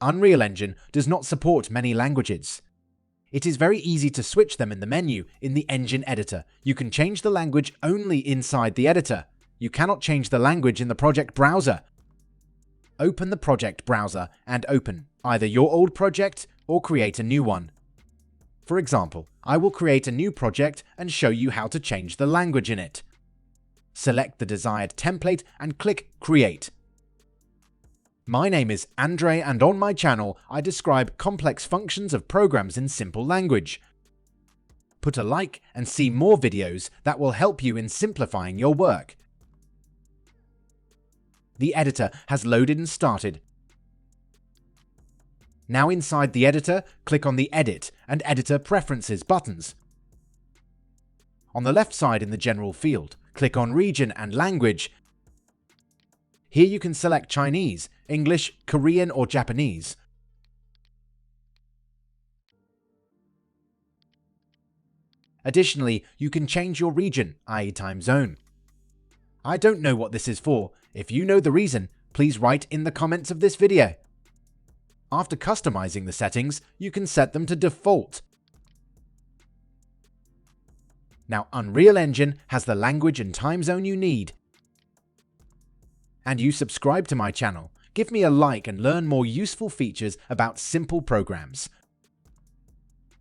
Unreal Engine does not support many languages. It is very easy to switch them in the menu in the engine editor. You can change the language only inside the editor. You cannot change the language in the project browser. Open the project browser and open either your old project or create a new one. For example, I will create a new project and show you how to change the language in it. Select the desired template and click Create. My name is Andre, and on my channel I describe complex functions of programs in simple language. Put a like and see more videos that will help you in simplifying your work. The editor has loaded and started. Now inside the editor, click on the Edit and Editor Preferences buttons. On the left side in the General field, click on Region and Language. Here you can select Chinese, English, Korean or Japanese. Additionally, you can change your region, i.e. time zone. I don't know what this is for. If you know the reason, please write in the comments of this video. After customizing the settings, you can set them to default. Now Unreal Engine has the language and time zone you need. And you subscribe to my channel. Give me a like and learn more useful features about simple programs.